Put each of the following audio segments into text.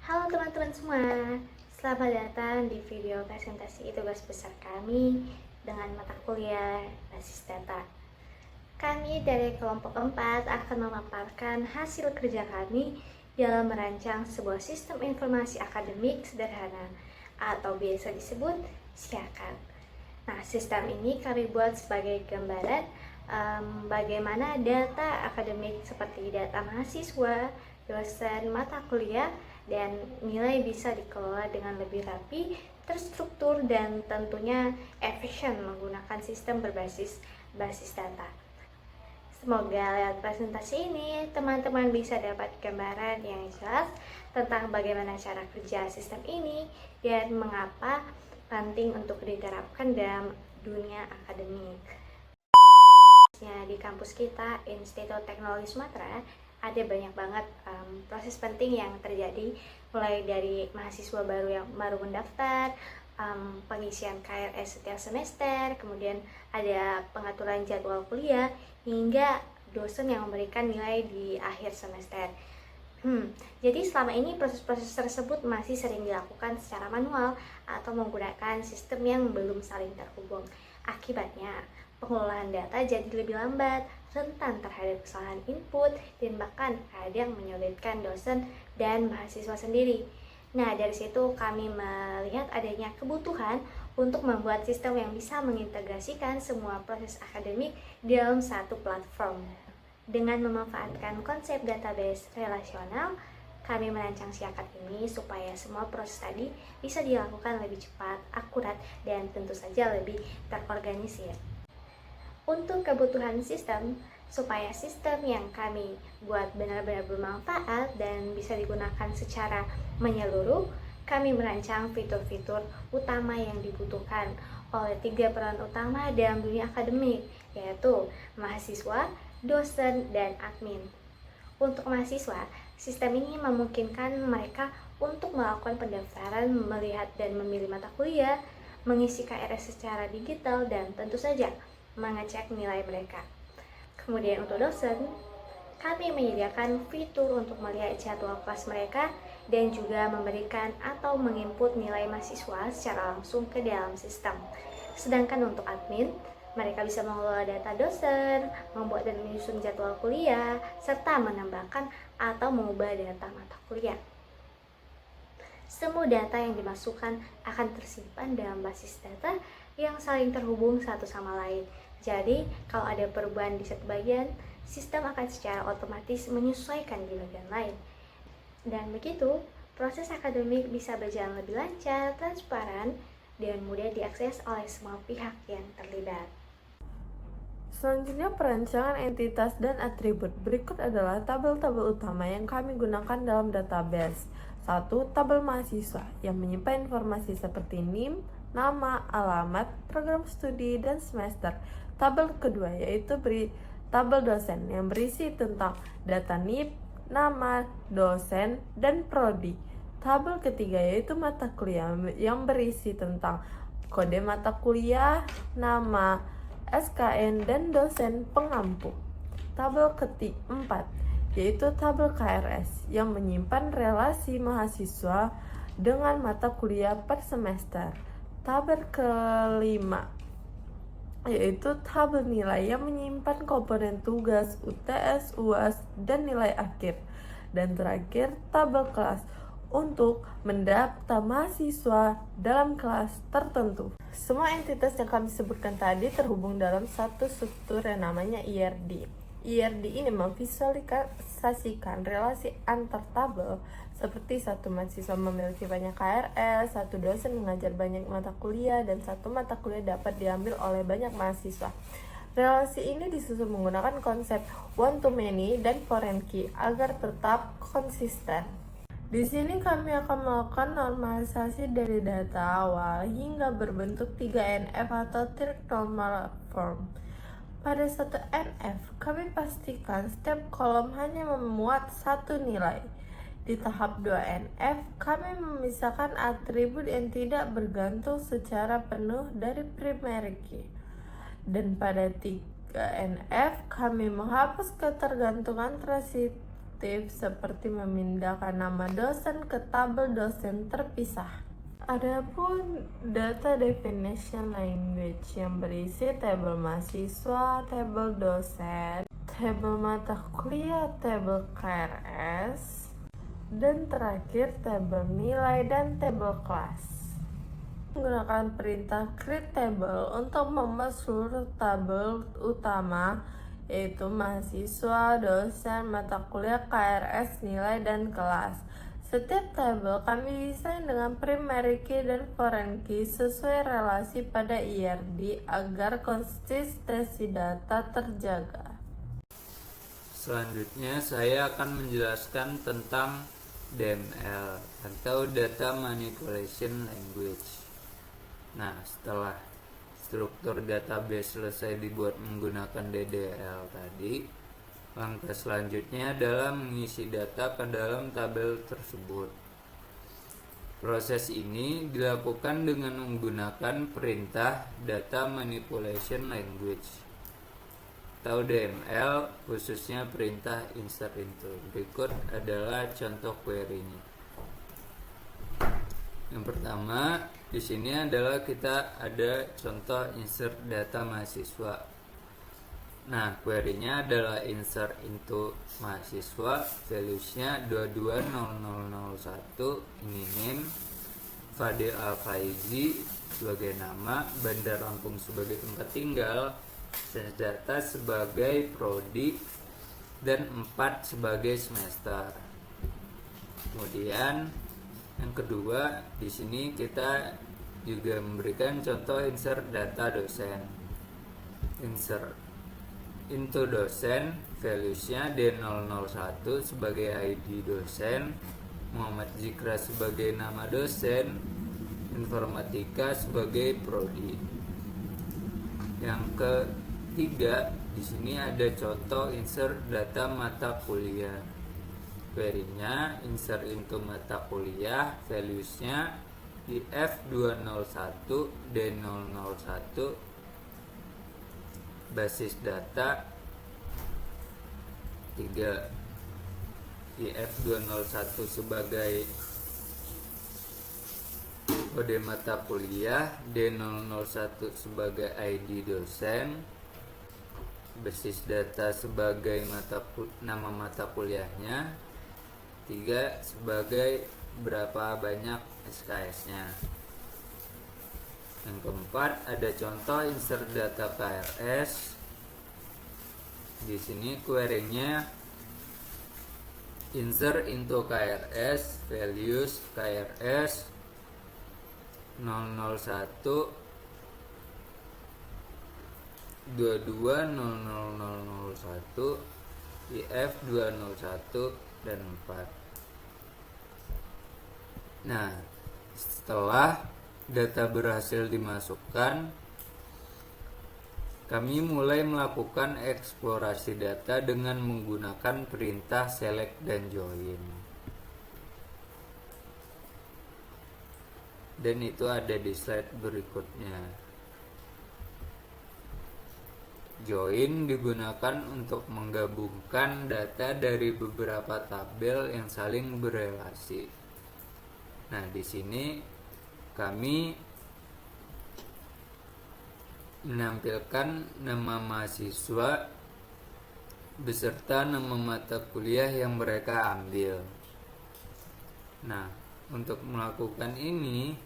Halo teman-teman semua, selamat datang di video presentasi tugas besar kami dengan mata kuliah Basis Data. Kami dari kelompok 4 akan memaparkan hasil kerja kami dalam merancang sebuah sistem informasi akademik sederhana atau biasa disebut SIAKAD. Nah, sistem ini kami buat sebagai gambaran bagaimana data akademik seperti data mahasiswa, dosen, mata kuliah, dan nilai bisa dikelola dengan lebih rapi, terstruktur, dan tentunya efisien menggunakan sistem berbasis basis data. Semoga lewat presentasi ini teman-teman bisa dapat gambaran yang jelas tentang bagaimana cara kerja sistem ini dan mengapa penting untuk diterapkan dalam dunia akademik. Di kampus kita, Institut Teknologi Sumatera, ada banyak banget proses penting yang terjadi, mulai dari mahasiswa baru yang baru mendaftar, pengisian KRS setiap semester, kemudian ada pengaturan jadwal kuliah, hingga dosen yang memberikan nilai di akhir semester. Jadi selama ini proses-proses tersebut masih sering dilakukan secara manual atau menggunakan sistem yang belum saling terhubung. Akibatnya, pengelolaan data jadi lebih lambat, rentan terhadap kesalahan input, dan bahkan kadang menyulitkan dosen dan mahasiswa sendiri. Nah, dari situ kami melihat adanya kebutuhan untuk membuat sistem yang bisa mengintegrasikan semua proses akademik dalam satu platform. Dengan memanfaatkan konsep database relasional, kami merancang SIAKAD ini supaya semua proses tadi bisa dilakukan lebih cepat, akurat, dan tentu saja lebih terorganisir. Untuk kebutuhan sistem, supaya sistem yang kami buat benar-benar bermanfaat dan bisa digunakan secara menyeluruh, kami merancang fitur-fitur utama yang dibutuhkan oleh 3 peran utama dalam dunia akademik, yaitu mahasiswa, dosen, dan admin. Untuk mahasiswa, sistem ini memungkinkan mereka untuk melakukan pendaftaran, melihat dan memilih mata kuliah, mengisi KRS secara digital, dan tentu saja mengecek nilai mereka. Kemudian untuk dosen, kami menyediakan fitur untuk melihat jadwal kelas mereka dan juga memberikan atau menginput nilai mahasiswa secara langsung ke dalam sistem. Sedangkan untuk admin, mereka bisa mengelola data dosen, membuat dan menyusun jadwal kuliah, serta menambahkan atau mengubah data mata kuliah. Semua data yang dimasukkan akan tersimpan dalam basis data yang saling terhubung satu sama lain. Jadi, kalau ada perubahan di satu bagian, sistem akan secara otomatis menyesuaikan di bagian lain. Dan begitu, proses akademik bisa berjalan lebih lancar, transparan, dan mudah diakses oleh semua pihak yang terlibat. Selanjutnya, perancangan entitas dan atribut. Berikut adalah tabel-tabel utama yang kami gunakan dalam database. 1. Tabel mahasiswa yang menyimpan informasi seperti NIM, nama, alamat, program studi, dan semester. Tabel kedua yaitu tabel dosen yang berisi tentang data NIP, nama, dosen, dan prodi. Tabel ketiga yaitu mata kuliah yang berisi tentang kode mata kuliah, nama, SKN, dan dosen pengampu. Tabel keempat yaitu tabel KRS yang menyimpan relasi mahasiswa dengan mata kuliah per semester. Tabel kelima yaitu tabel nilai yang menyimpan komponen tugas, UTS, UAS, dan nilai akhir. Dan terakhir, tabel kelas untuk mendaftar mahasiswa dalam kelas tertentu. Semua entitas yang kami sebutkan tadi terhubung dalam satu struktur yang namanya IRD. IRD ini memvisualisasikan relasi antar tabel seperti satu mahasiswa memiliki banyak KRS, satu dosen mengajar banyak mata kuliah, dan satu mata kuliah dapat diambil oleh banyak mahasiswa. Relasi ini disusun menggunakan konsep one to many dan foreign key agar tetap konsisten. Di sini kami akan melakukan normalisasi dari data awal hingga berbentuk 3NF atau Third Normal Form. Pada satu NF, kami pastikan setiap kolom hanya memuat satu nilai. Di tahap 2NF, kami memisahkan atribut yang tidak bergantung secara penuh dari primary key. Dan pada 3NF, kami menghapus ketergantungan aktif seperti memindahkan nama dosen ke tabel dosen terpisah. Adapun data definition language yang berisi tabel mahasiswa, tabel dosen, tabel mata kuliah, tabel KRS, dan terakhir tabel nilai dan tabel kelas. Menggunakan perintah create table untuk membuat seluruh tabel utama, yaitu mahasiswa, dosen, mata kuliah, KRS, nilai, dan kelas. Setiap tabel kami desain dengan primary key dan foreign key sesuai relasi pada IRD agar konsistensi data terjaga. Selanjutnya saya akan menjelaskan tentang DML atau Data Manipulation Language. Nah, setelah struktur database selesai dibuat menggunakan DDL tadi, langkah selanjutnya adalah mengisi data ke dalam tabel tersebut. Proses ini dilakukan dengan menggunakan perintah Data Manipulation Language atau DML, khususnya perintah insert into. Berikut adalah contoh query-nya. Yang pertama, di sini adalah kita ada contoh insert data mahasiswa. Nah, query-nya adalah insert into mahasiswa, values-nya 220001, ini name, Fadil Al-Faizi sebagai nama, Bandar Lampung sebagai tempat tinggal, data sebagai prodi, dan 4 sebagai semester. Kemudian yang kedua, di sini kita juga memberikan contoh insert data dosen. Insert into dosen, values-nya D001 sebagai ID dosen, Muhammad Zikra sebagai nama dosen, informatika sebagai prodi. Yang ketiga, di sini ada contoh insert data mata kuliah. Query-nya insert into mata kuliah, values-nya di F201 D001, basis data 3, IF201 sebagai kode mata kuliah, D001 sebagai ID dosen, basis data sebagai nama mata kuliahnya, 3 sebagai berapa banyak SKS-nya. Yang keempat, ada contoh insert data KRS. Di sini query-nya insert into KRS, values KRS 001 220001, IF 201 dan 4. Nah, setelah data berhasil dimasukkan, kami mulai melakukan eksplorasi data dengan menggunakan perintah select dan join. Dan itu ada di slide berikutnya. Join digunakan untuk menggabungkan data dari beberapa tabel yang saling berelasi. Nah, di sini kami menampilkan nama mahasiswa beserta nama mata kuliah yang mereka ambil. Nah, untuk melakukan ini,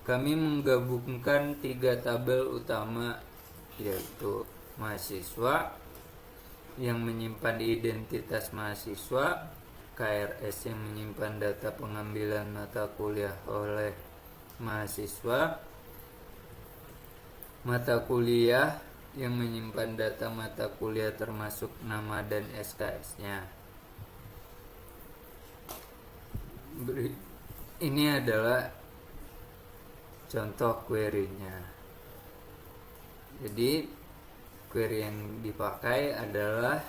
kami menggabungkan 3 tabel utama, yaitu mahasiswa yang menyimpan identitas mahasiswa, KRS yang menyimpan data pengambilan mata kuliah oleh mahasiswa, mata kuliah yang menyimpan data mata kuliah termasuk nama dan SKS-nya. Ini adalah contoh query-nya. Jadi query yang dipakai adalah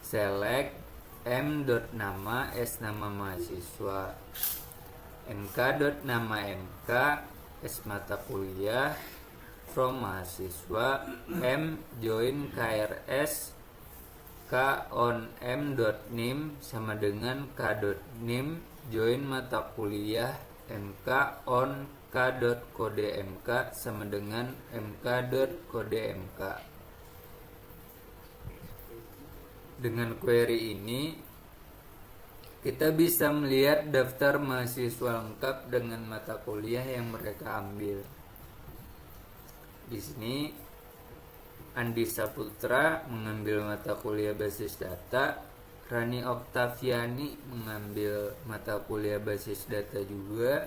select m.nama s nama mahasiswa, nk.nama mk s mata kuliah, from mahasiswa, m join KRS k-on-m.nim sama dengan k.nim join mata kuliah mk-on k.kodemk sama dengan mk.kodemk. Dengan query ini kita bisa melihat daftar mahasiswa lengkap dengan mata kuliah yang mereka ambil. Di sini Andi Saputra mengambil mata kuliah basis data, Rani Oktaviani mengambil mata kuliah basis data juga,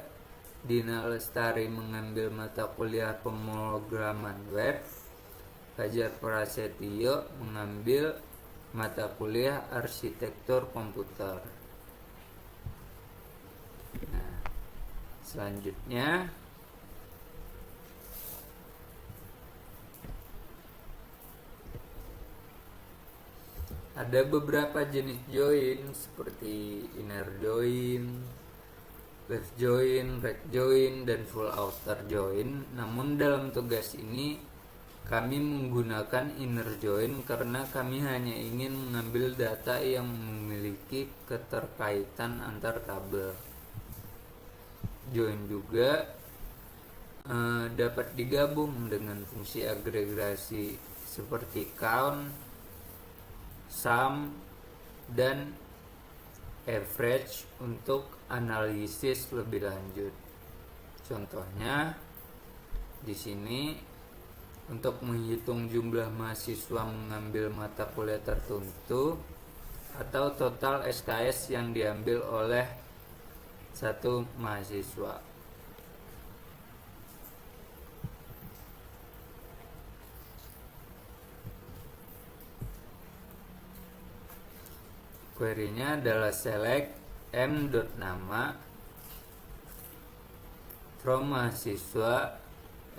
Dina Lestari mengambil mata kuliah pemrograman web, Fajar Prasetyo mengambil mata kuliah arsitektur komputer. Nah, selanjutnya ada beberapa jenis join seperti inner join, left join, right join, dan full outer join. Namun dalam tugas ini kami menggunakan inner join karena kami hanya ingin mengambil data yang memiliki keterkaitan antar tabel. Join juga dapat digabung dengan fungsi agregasi seperti count, sum, dan average untuk analisis lebih lanjut. Contohnya di sini untuk menghitung jumlah mahasiswa mengambil mata kuliah tertentu atau total SKS yang diambil oleh satu mahasiswa. Query-nya adalah select m.nama from mahasiswa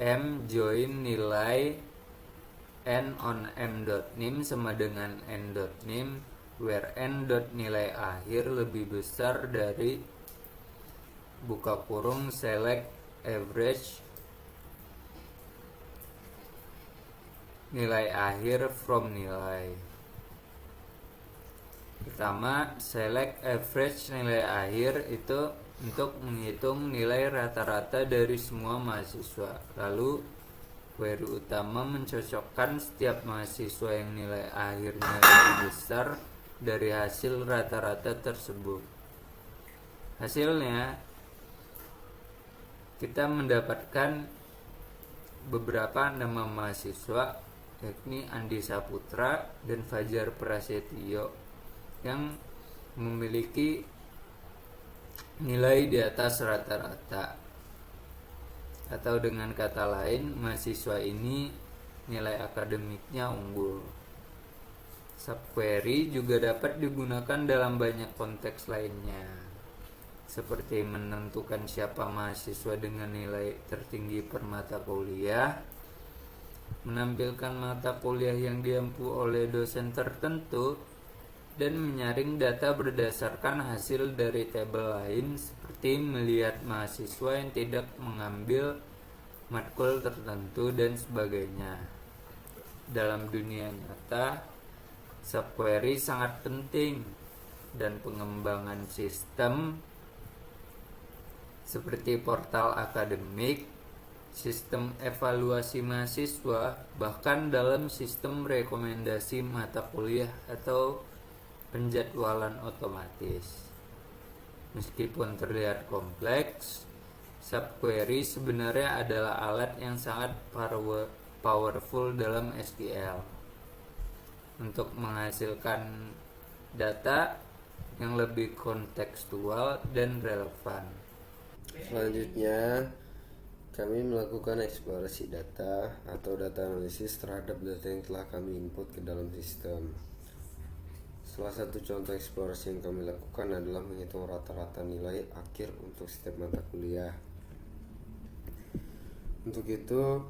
m join nilai n on m.nim sama dengan n.nim where n nilai akhir lebih besar dari buka kurung select average nilai akhir from nilai. Pertama, select average nilai akhir itu untuk menghitung nilai rata-rata dari semua mahasiswa. Lalu query utama mencocokkan setiap mahasiswa yang nilai akhirnya lebih besar dari hasil rata-rata tersebut. Hasilnya kita mendapatkan beberapa nama mahasiswa, yakni Andi Saputra dan Fajar Prasetyo, yang memiliki nilai di atas rata-rata, atau dengan kata lain mahasiswa ini nilai akademiknya unggul. Subquery juga dapat digunakan dalam banyak konteks lainnya, seperti menentukan siapa mahasiswa dengan nilai tertinggi per mata kuliah, menampilkan mata kuliah yang diampu oleh dosen tertentu, dan menyaring data berdasarkan hasil dari tabel lain seperti melihat mahasiswa yang tidak mengambil matkul tertentu dan sebagainya. Dalam dunia nyata, subquery sangat penting dan pengembangan sistem seperti portal akademik, sistem evaluasi mahasiswa, bahkan dalam sistem rekomendasi mata kuliah atau penjadwalan otomatis. Meskipun terlihat kompleks, subquery sebenarnya adalah alat yang sangat powerful dalam SQL untuk menghasilkan data yang lebih kontekstual dan relevan. Selanjutnya, kami melakukan eksplorasi data atau data analisis terhadap data yang telah kami input ke dalam sistem. Salah satu contoh eksplorasi yang kami lakukan adalah menghitung rata-rata nilai akhir untuk setiap mata kuliah. Untuk itu,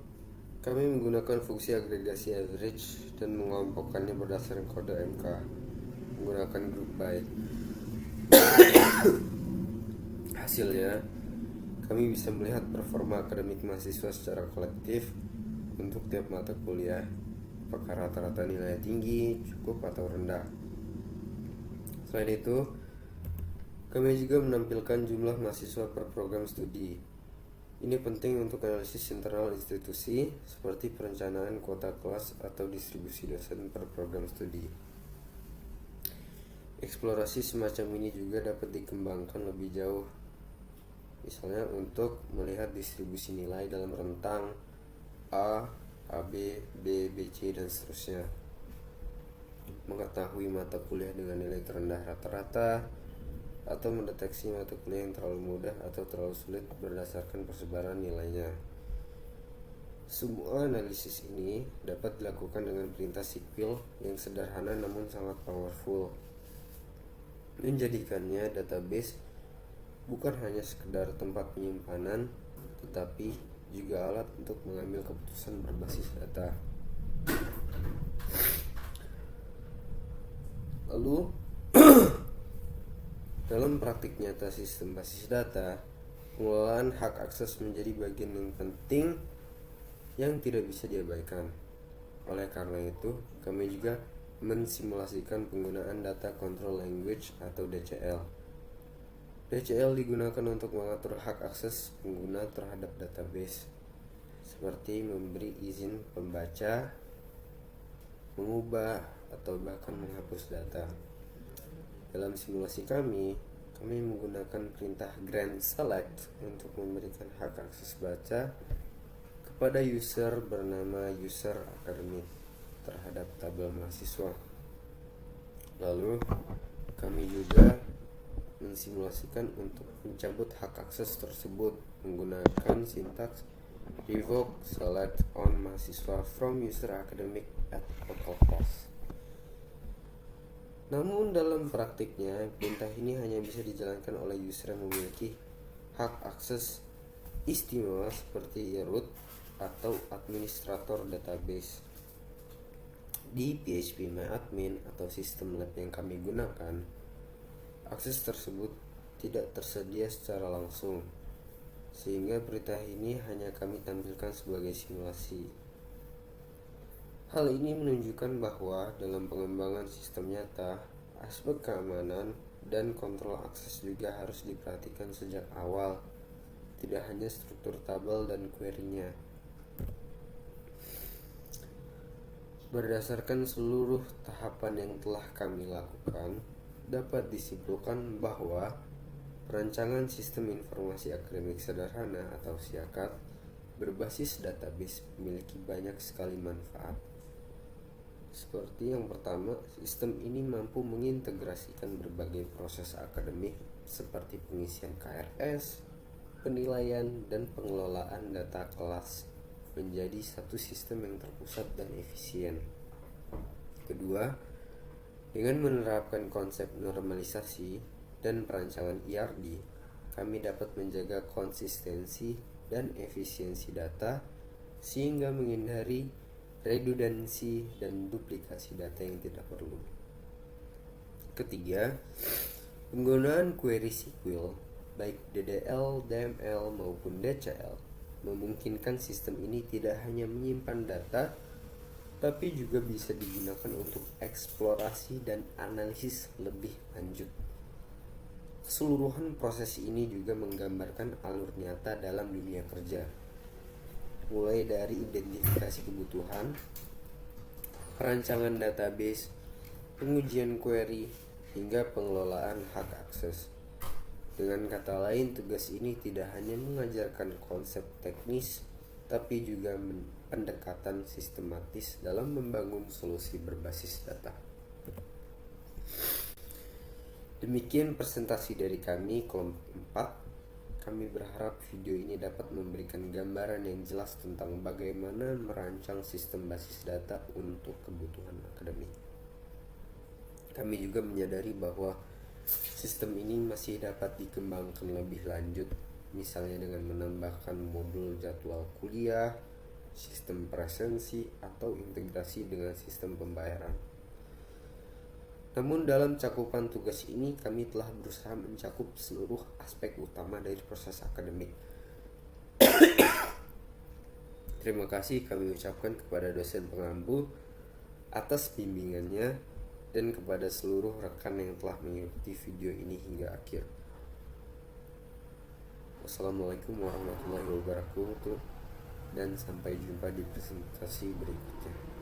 kami menggunakan fungsi agregasi average dan mengelompokkannya berdasarkan kode MK menggunakan group by. Hasilnya, kami bisa melihat performa akademik mahasiswa secara kolektif untuk tiap mata kuliah. apakah rata-rata nilai tinggi, cukup, atau rendah. Selain itu, kami juga menampilkan jumlah mahasiswa per program studi. Ini penting untuk analisis internal institusi seperti perencanaan kuota kelas atau distribusi dosen per program studi. Eksplorasi semacam ini juga dapat dikembangkan lebih jauh, misalnya untuk melihat distribusi nilai dalam rentang A, AB, B, BC, dan seterusnya. Mengetahui mata kuliah dengan nilai terendah rata-rata, atau mendeteksi mata kuliah yang terlalu mudah atau terlalu sulit berdasarkan persebaran nilainya. Semua analisis ini dapat dilakukan dengan perintah sipil yang sederhana namun sangat powerful, menjadikannya database bukan hanya sekedar tempat penyimpanan, tetapi juga alat untuk mengambil keputusan berbasis data. Lalu, dalam praktik nyata sistem basis data, pengelolaan hak akses menjadi bagian yang penting yang tidak bisa diabaikan. Oleh karena itu, kami juga mensimulasikan penggunaan Data Control Language atau DCL. DCL digunakan untuk mengatur hak akses pengguna terhadap database, seperti memberi izin pembaca, mengubah, atau bahkan menghapus data. Dalam simulasi kami menggunakan perintah grant select untuk memberikan hak akses baca kepada user bernama user academic terhadap tabel mahasiswa. Lalu kami juga mensimulasikan untuk mencabut hak akses tersebut menggunakan sintaks revoke select on mahasiswa from user academic at local cost. Namun dalam praktiknya, perintah ini hanya bisa dijalankan oleh user yang memiliki hak akses istimewa seperti root atau administrator database. Di PHPMyAdmin atau sistem lab yang kami gunakan, akses tersebut tidak tersedia secara langsung, sehingga perintah ini hanya kami tampilkan sebagai simulasi. Hal ini menunjukkan bahwa dalam pengembangan sistem nyata, aspek keamanan dan kontrol akses juga harus diperhatikan sejak awal, tidak hanya struktur tabel dan query-nya. Berdasarkan seluruh tahapan yang telah kami lakukan, dapat disimpulkan bahwa perancangan sistem informasi akademik sederhana atau SIAKAT berbasis database memiliki banyak sekali manfaat. Seperti yang pertama, sistem ini mampu mengintegrasikan berbagai proses akademik seperti pengisian KRS, penilaian, dan pengelolaan data kelas menjadi satu sistem yang terpusat dan efisien. Kedua, dengan menerapkan konsep normalisasi dan perancangan ERD, kami dapat menjaga konsistensi dan efisiensi data sehingga menghindari redundansi dan duplikasi data yang tidak perlu. Ketiga, penggunaan query SQL baik DDL, DML maupun DCL memungkinkan sistem ini tidak hanya menyimpan data, tapi juga bisa digunakan untuk eksplorasi dan analisis lebih lanjut. Keseluruhan proses ini juga menggambarkan alur nyata dalam dunia kerja, mulai dari identifikasi kebutuhan, perancangan database, pengujian query, hingga pengelolaan hak akses. Dengan kata lain, tugas ini tidak hanya mengajarkan konsep teknis, tapi juga pendekatan sistematis dalam membangun solusi berbasis data. Demikian presentasi dari kami kelompok 4. Kami berharap video ini dapat memberikan gambaran yang jelas tentang bagaimana merancang sistem basis data untuk kebutuhan akademik. Kami juga menyadari bahwa sistem ini masih dapat dikembangkan lebih lanjut, misalnya dengan menambahkan modul jadwal kuliah, sistem presensi, atau integrasi dengan sistem pembayaran. Namun dalam cakupan tugas ini kami telah berusaha mencakup seluruh aspek utama dari proses akademik. Terima kasih kami ucapkan kepada dosen pengampu atas bimbingannya dan kepada seluruh rekan yang telah mengikuti video ini hingga akhir. Wassalamualaikum warahmatullahi wabarakatuh dan sampai jumpa di presentasi berikutnya.